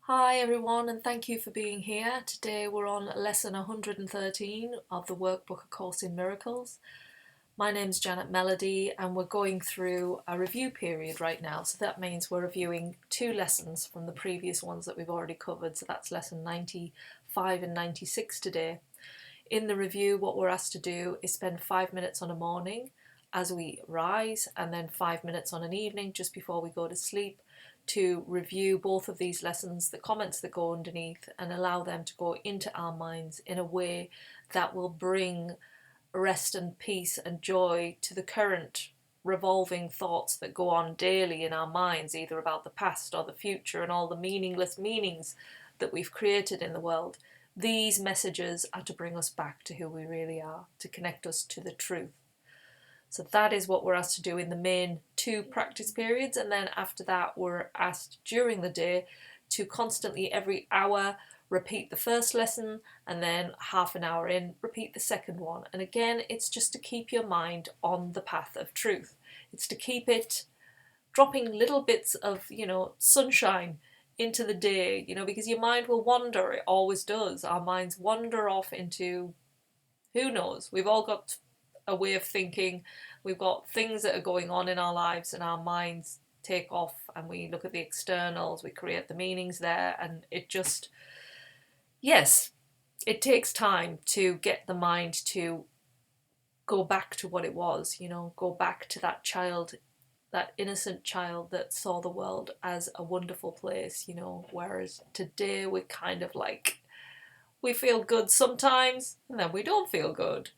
Hi everyone, and thank you for being here. Today we're on lesson 113 of the Workbook A Course in Miracles. My name's Janet Melody and we're going through a review period right now. So that means we're reviewing two lessons from the previous ones that we've already covered. So that's lesson 95 and 96 today. In the review, what we're asked to do is spend 5 minutes on a morning as we rise, and then 5 minutes on an evening just before we go to sleep, to review both of these lessons, the comments that go underneath, and allow them to go into our minds in a way that will bring rest and peace and joy to the current revolving thoughts that go on daily in our minds, either about the past or the future and all the meaningless meanings that we've created in the world. These messages are to bring us back to who we really are, to connect us to the truth. So that is what we're asked to do in the main two practice periods, and then after that we're asked during the day to constantly every hour repeat the first lesson, and then half an hour in repeat the second one. And again, it's just to keep your mind on the path of truth. It's to keep it dropping little bits of, sunshine into the day, because your mind will wander. It always does. Our minds wander off into who knows. We've all got a way of thinking. We've got things that are going on in our lives, and our minds take off and we look at the externals, we create the meanings there, and it just, yes, it takes time to get the mind to go back to what it was, go back to that child, that innocent child that saw the world as a wonderful place, whereas today we're kind of like, we feel good sometimes and then we don't feel good,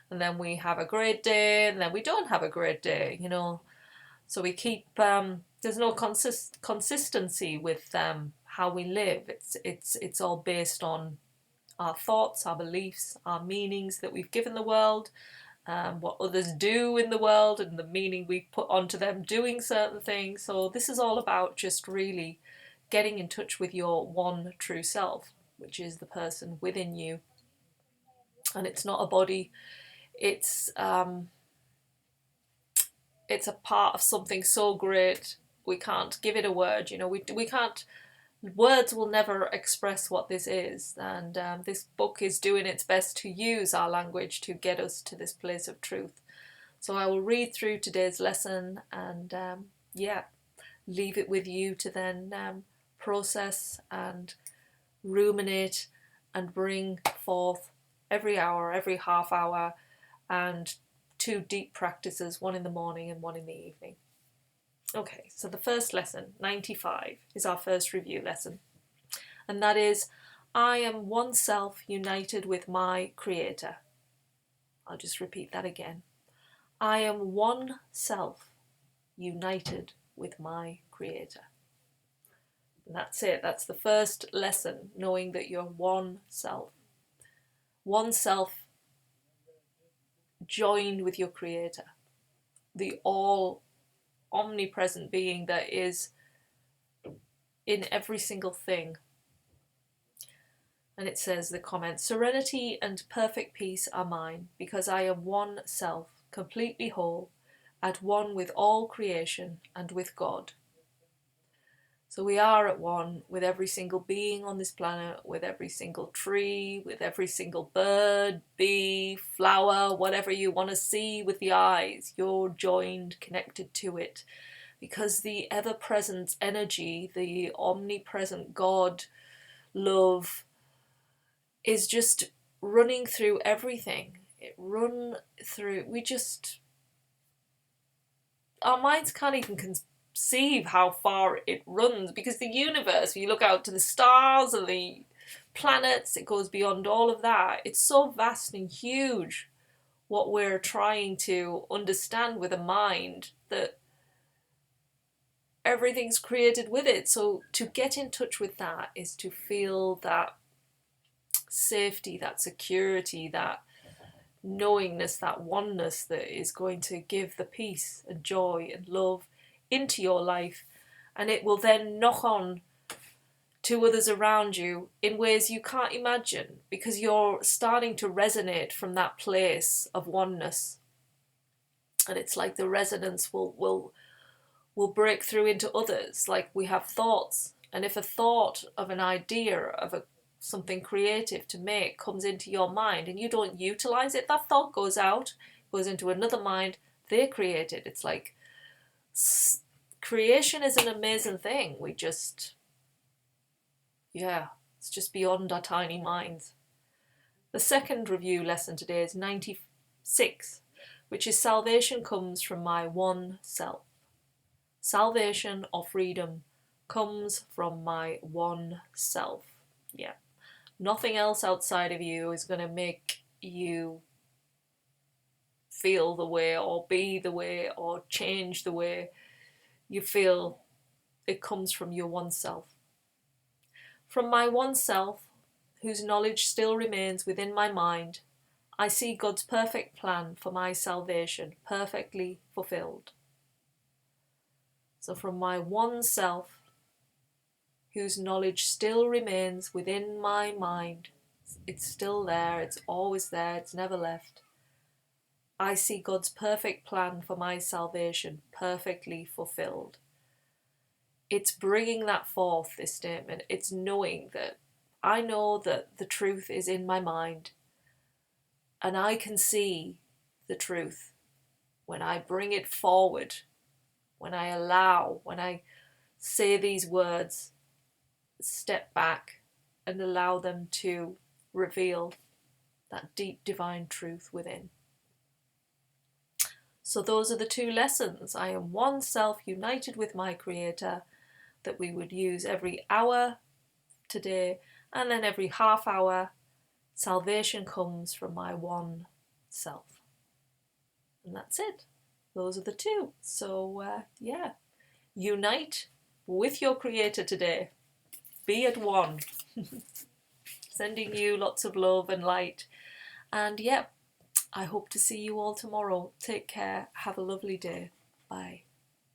and then we have a great day and then we don't have a great day, so we keep there's no consistency with how we live. It's all based on our thoughts, our beliefs, our meanings that we've given the world, what others do in the world, and the meaning we put onto them doing certain things. So this is all about just really getting in touch with your one true self, which is the person within you. And it's not a body, it's a part of something so great we can't give it a word. We can't, words will never express what this is, and this book is doing its best to use our language to get us to this place of truth. So I will read through today's lesson and leave it with you to then process and ruminate and bring forth every hour, every half hour, and two deep practices, one in the morning and one in the evening. Okay, so the first lesson, 95, is our first review lesson. And that is, I am one self united with my Creator. I'll just repeat that again. I am one self united with my Creator. And that's it. That's the first lesson, knowing that you're one self. One self joined with your Creator, the all omnipresent being that is in every single thing. And it says, the comment, serenity and perfect peace are mine, because I am one self, completely whole, at one with all creation and with God. So we are at one with every single being on this planet, with every single tree, with every single bird, bee, flower, whatever you want to see with the eyes. You're joined, connected to it, because the ever-present energy, the omnipresent God, love, is just running through everything. Our minds can't even conceive how far it runs, because the universe, when you look out to the stars and the planets, it goes beyond all of that. It's so vast and huge, what we're trying to understand with a mind, that everything's created with it. So to get in touch with that is to feel that safety, that security, that knowingness, that oneness that is going to give the peace and joy and love into your life, and it will then knock on to others around you in ways you can't imagine, because you're starting to resonate from that place of oneness. And it's like the resonance will break through into others. Like, we have thoughts And if a thought of an idea of something creative to make comes into your mind and you don't utilize it, that thought goes out, goes into another mind, they create it. It's like creation is an amazing thing. We just, yeah, it's just beyond our tiny minds. The second review lesson today is 96, which is salvation comes from my one self. Salvation or freedom comes from my one self. Yeah. Nothing else outside of you is going to make you feel the way or be the way or change the way you feel. It comes from your one self. From my one self, whose knowledge still remains within my mind, I see God's perfect plan for my salvation perfectly fulfilled. So from my one self, whose knowledge still remains within my mind, it's still there, it's always there, it's never left, I see God's perfect plan for my salvation perfectly fulfilled. It's bringing that forth, this statement. It's knowing that I know that the truth is in my mind, and I can see the truth when I bring it forward, when I allow, when I say these words, step back and allow them to reveal that deep divine truth within. So those are the two lessons. I am one self united with my Creator, that we would use every hour today, and then every half hour, salvation comes from my one self. And that's it. Those are the two. So yeah, unite with your Creator today. Be at one. Sending you lots of love and light. And yeah, I hope to see you all tomorrow. Take care. Have a lovely day. Bye.